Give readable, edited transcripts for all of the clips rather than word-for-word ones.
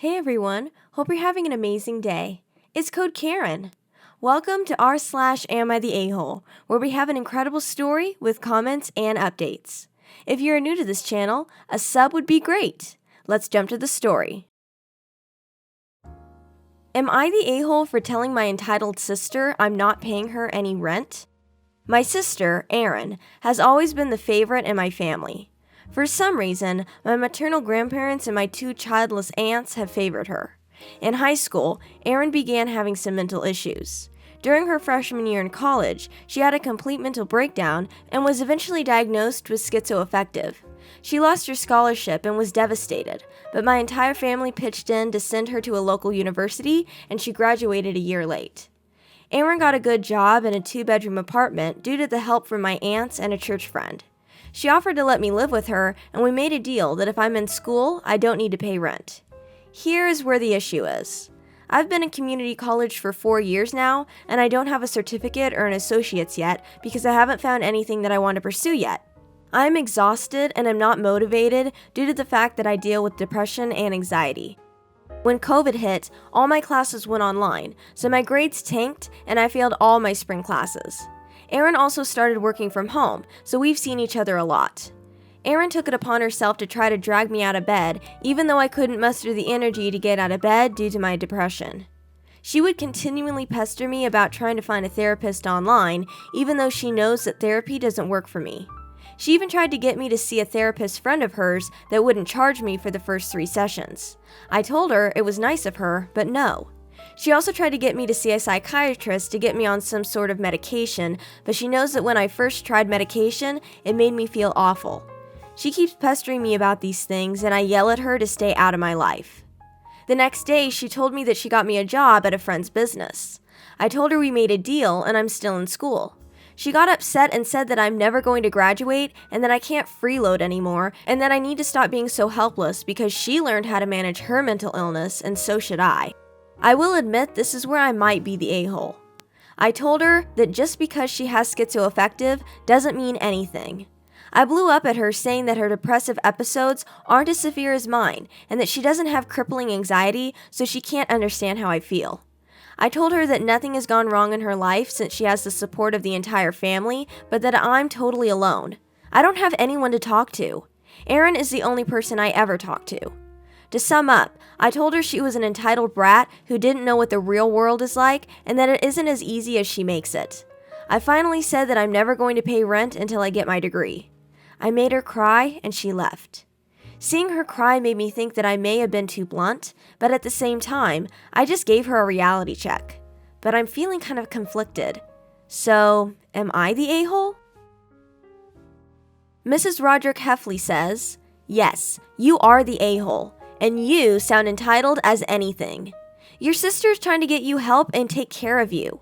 Hey everyone, hope you're having an amazing day. It's Code Karen. Welcome to r/Am I the A-hole, where we have an incredible story with comments and updates. If you're new to this channel, a sub would be great. Let's jump to the story. Am I the a-hole for telling my entitled sister I'm not paying her any rent? My sister, Erin, has always been the favorite in my family. For some reason, my maternal grandparents and my two childless aunts have favored her. In high school, Erin began having some mental issues. During her freshman year in college, she had a complete mental breakdown and was eventually diagnosed with schizoaffective. She lost her scholarship and was devastated, but my entire family pitched in to send her to a local university, and she graduated a year late. Erin got a good job in a 2-bedroom apartment due to the help from my aunts and a church friend. She offered to let me live with her, and we made a deal that if I'm in school, I don't need to pay rent. Here is where the issue is. I've been in community college for 4 years now, and I don't have a certificate or an associate's yet because I haven't found anything that I want to pursue yet. I am exhausted and am not motivated due to the fact that I deal with depression and anxiety. When COVID hit, all my classes went online, so my grades tanked and I failed all my spring classes. Erin also started working from home, so we've seen each other a lot. Erin took it upon herself to try to drag me out of bed, even though I couldn't muster the energy to get out of bed due to my depression. She would continually pester me about trying to find a therapist online, even though she knows that therapy doesn't work for me. She even tried to get me to see a therapist friend of hers that wouldn't charge me for the first 3 sessions. I told her it was nice of her, but no. She also tried to get me to see a psychiatrist to get me on some sort of medication, but she knows that when I first tried medication, it made me feel awful. She keeps pestering me about these things, and I yell at her to stay out of my life. The next day, she told me that she got me a job at a friend's business. I told her we made a deal and I'm still in school. She got upset and said that I'm never going to graduate and that I can't freeload anymore and that I need to stop being so helpless because she learned how to manage her mental illness and so should I. I will admit this is where I might be the a-hole. I told her that just because she has schizoaffective doesn't mean anything. I blew up at her saying that her depressive episodes aren't as severe as mine and that she doesn't have crippling anxiety, so she can't understand how I feel. I told her that nothing has gone wrong in her life since she has the support of the entire family, but that I'm totally alone. I don't have anyone to talk to. Erin is the only person I ever talk to. To sum up, I told her she was an entitled brat who didn't know what the real world is like and that it isn't as easy as she makes it. I finally said that I'm never going to pay rent until I get my degree. I made her cry and she left. Seeing her cry made me think that I may have been too blunt, but at the same time, I just gave her a reality check. But I'm feeling kind of conflicted. So, am I the a-hole? Mrs. Roderick Heffley says, "Yes, you are the a-hole. And you sound entitled as anything. Your sister's trying to get you help and take care of you.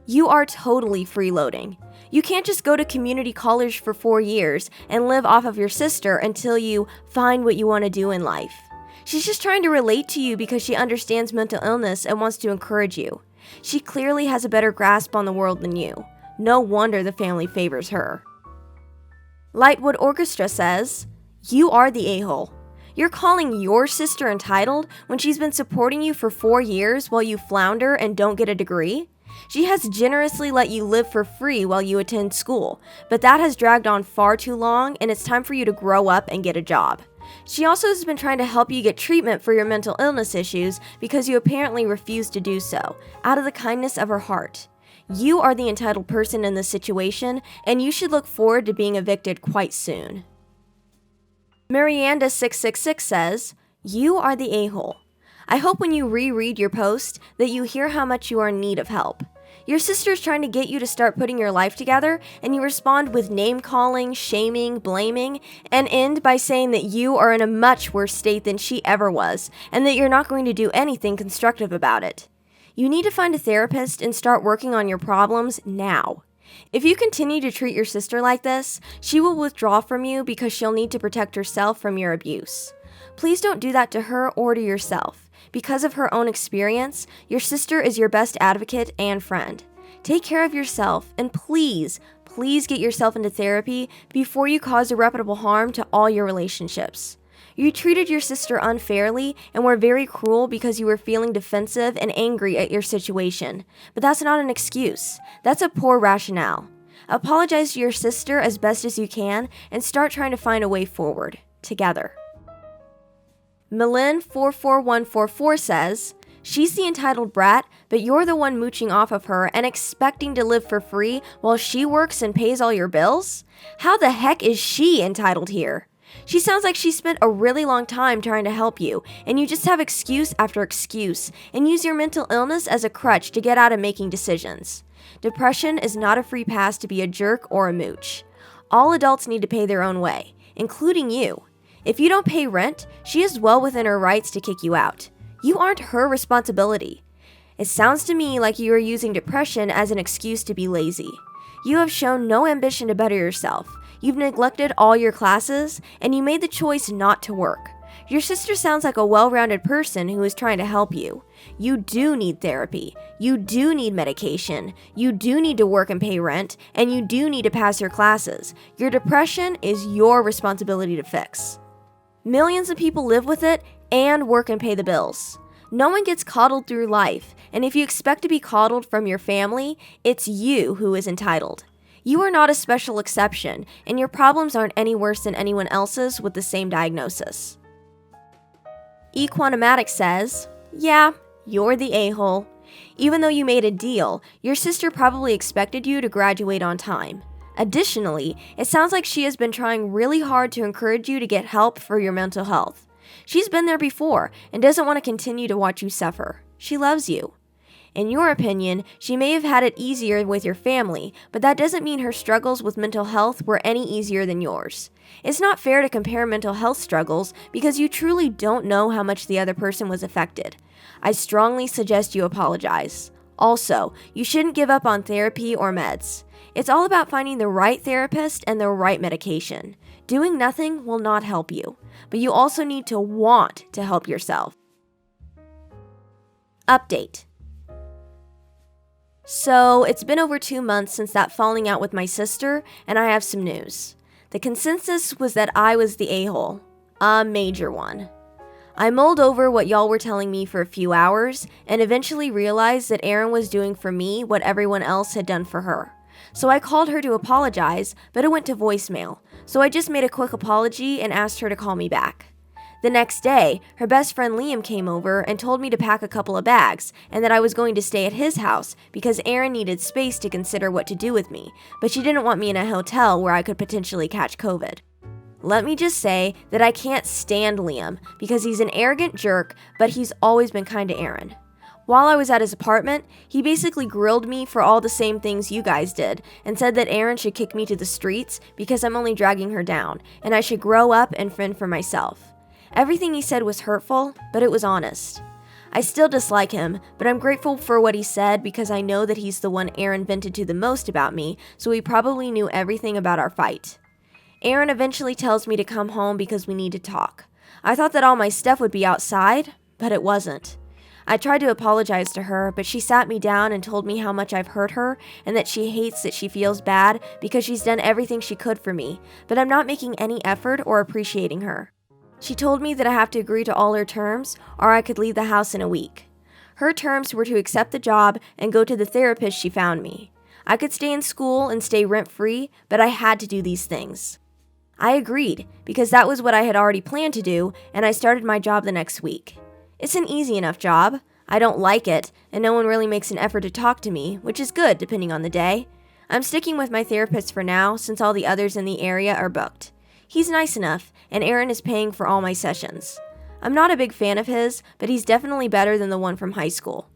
You are totally freeloading. You can't just go to community college for 4 years and live off of your sister until you find what you want to do in life. She's just trying to relate to you because she understands mental illness and wants to encourage you. She clearly has a better grasp on the world than you. No wonder the family favors her." Lightwood Orchestra says, "You are the a-hole. You're calling your sister entitled when she's been supporting you for 4 years while you flounder and don't get a degree? She has generously let you live for free while you attend school, but that has dragged on far too long and it's time for you to grow up and get a job. She also has been trying to help you get treatment for your mental illness issues because you apparently refuse to do so, out of the kindness of her heart. You are the entitled person in this situation, and you should look forward to being evicted quite soon." Marianda666 says, "You are the a-hole. I hope when you reread your post that you hear how much you are in need of help. Your sister's trying to get you to start putting your life together, and you respond with name-calling, shaming, blaming, and end by saying that you are in a much worse state than she ever was, and that you're not going to do anything constructive about it. You need to find a therapist and start working on your problems now. If you continue to treat your sister like this, she will withdraw from you because she'll need to protect herself from your abuse. Please don't do that to her or to yourself. Because of her own experience, your sister is your best advocate and friend. Take care of yourself, and please get yourself into therapy before you cause irreparable harm to all your relationships. You treated your sister unfairly and were very cruel because you were feeling defensive and angry at your situation. But that's not an excuse. That's a poor rationale. Apologize to your sister as best as you can and start trying to find a way forward, together. Milin44144 says, she's the entitled brat, but you're the one mooching off of her and expecting to live for free while she works and pays all your bills? How the heck is she entitled here? She sounds like she spent a really long time trying to help you, and you just have excuse after excuse and use your mental illness as a crutch to get out of making decisions. Depression is not a free pass to be a jerk or a mooch. All adults need to pay their own way, including you. If you don't pay rent, she is well within her rights to kick you out. You aren't her responsibility. It sounds to me like you are using depression as an excuse to be lazy. You have shown no ambition to better yourself. You've neglected all your classes, and you made the choice not to work. Your sister sounds like a well-rounded person who is trying to help you. You do need therapy. You do need medication. You do need to work and pay rent, and you do need to pass your classes. Your depression is your responsibility to fix. Millions of people live with it and work and pay the bills. No one gets coddled through life, and if you expect to be coddled from your family, it's you who is entitled. You are not a special exception, and your problems aren't any worse than anyone else's with the same diagnosis. eQuantimatic says, yeah, you're the a-hole. Even though you made a deal, your sister probably expected you to graduate on time. Additionally, it sounds like she has been trying really hard to encourage you to get help for your mental health. She's been there before and doesn't want to continue to watch you suffer. She loves you. In your opinion, she may have had it easier with your family, but that doesn't mean her struggles with mental health were any easier than yours. It's not fair to compare mental health struggles because you truly don't know how much the other person was affected. I strongly suggest you apologize. Also, you shouldn't give up on therapy or meds. It's all about finding the right therapist and the right medication. Doing nothing will not help you, but you also need to want to help yourself. Update. So, it's been over 2 months since that falling out with my sister, and I have some news. The consensus was that I was the a-hole. A major one. I mulled over what y'all were telling me for a few hours, and eventually realized that Erin was doing for me what everyone else had done for her. So I called her to apologize, but it went to voicemail, so I just made a quick apology and asked her to call me back. The next day, her best friend Liam came over and told me to pack a couple of bags and that I was going to stay at his house because Erin needed space to consider what to do with me, but she didn't want me in a hotel where I could potentially catch COVID. Let me just say that I can't stand Liam because he's an arrogant jerk, but he's always been kind to Erin. While I was at his apartment, he basically grilled me for all the same things you guys did and said that Erin should kick me to the streets because I'm only dragging her down and I should grow up and fend for myself. Everything he said was hurtful, but it was honest. I still dislike him, but I'm grateful for what he said because I know that he's the one Erin vented to the most about me, so he probably knew everything about our fight. Erin eventually tells me to come home because we need to talk. I thought that all my stuff would be outside, but it wasn't. I tried to apologize to her, but she sat me down and told me how much I've hurt her and that she hates that she feels bad because she's done everything she could for me, but I'm not making any effort or appreciating her. She told me that I have to agree to all her terms or I could leave the house in a week. Her terms were to accept the job and go to the therapist she found me. I could stay in school and stay rent-free, but I had to do these things. I agreed because that was what I had already planned to do, and I started my job the next week. It's an easy enough job. I don't like it, and no one really makes an effort to talk to me, which is good depending on the day. I'm sticking with my therapist for now since all the others in the area are booked. He's nice enough, and Erin is paying for all my sessions. I'm not a big fan of his, but he's definitely better than the one from high school.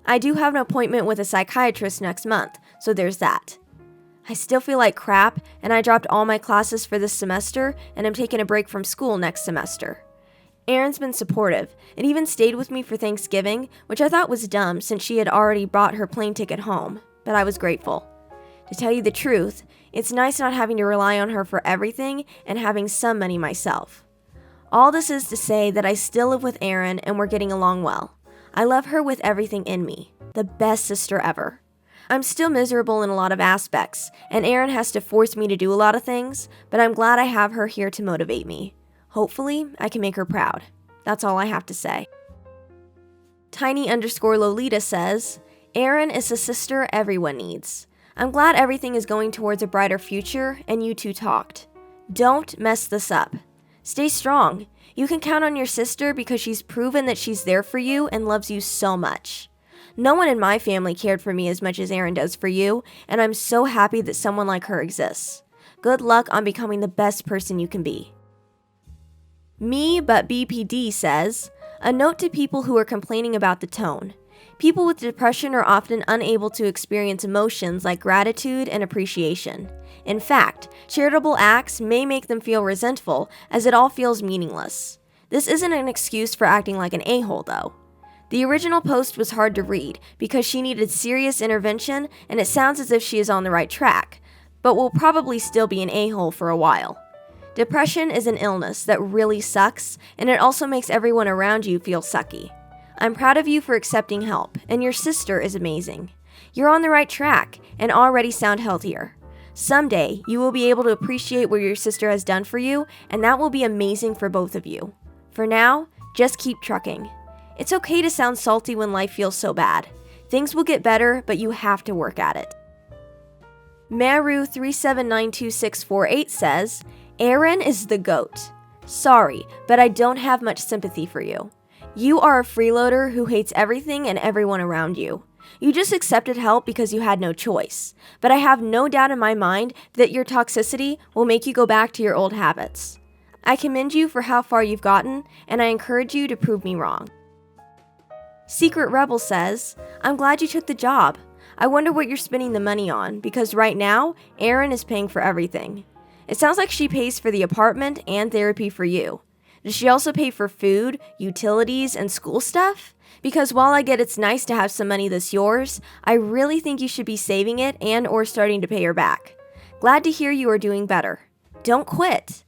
I do have an appointment with a psychiatrist next month, so there's that. I still feel like crap, and I dropped all my classes for this semester, and I'm taking a break from school next semester. Erin's been supportive, and even stayed with me for Thanksgiving, which I thought was dumb since she had already bought her plane ticket home, but I was grateful. To tell you the truth, it's nice not having to rely on her for everything and having some money myself. All this is to say that I still live with Erin and we're getting along well. I love her with everything in me. The best sister ever. I'm still miserable in a lot of aspects, and Erin has to force me to do a lot of things, but I'm glad I have her here to motivate me. Hopefully, I can make her proud. That's all I have to say. Tiny_Lolita says, Erin is the sister everyone needs. I'm glad everything is going towards a brighter future and you two talked. Don't mess this up. Stay strong. You can count on your sister because she's proven that she's there for you and loves you so much. No one in my family cared for me as much as Erin does for you, and I'm so happy that someone like her exists. Good luck on becoming the best person you can be. Me But BPD says, a note to people who are complaining about the tone. People with depression are often unable to experience emotions like gratitude and appreciation. In fact, charitable acts may make them feel resentful as it all feels meaningless. This isn't an excuse for acting like an a-hole though. The original post was hard to read because she needed serious intervention and it sounds as if she is on the right track, but will probably still be an a-hole for a while. Depression is an illness that really sucks, and it also makes everyone around you feel sucky. I'm proud of you for accepting help, and your sister is amazing. You're on the right track and already sound healthier. Someday, you will be able to appreciate what your sister has done for you, and that will be amazing for both of you. For now, just keep trucking. It's okay to sound salty when life feels so bad. Things will get better, but you have to work at it. Maru3792648 says, Erin is the GOAT. Sorry, but I don't have much sympathy for you. You are a freeloader who hates everything and everyone around you. You just accepted help because you had no choice. But I have no doubt in my mind that your toxicity will make you go back to your old habits. I commend you for how far you've gotten, and I encourage you to prove me wrong. Secret Rebel says, I'm glad you took the job. I wonder what you're spending the money on, because right now, Erin is paying for everything. It sounds like she pays for the apartment and therapy for you. Does she also pay for food, utilities, and school stuff? Because while I get it's nice to have some money that's yours, I really think you should be saving it and or starting to pay her back. Glad to hear you are doing better. Don't quit.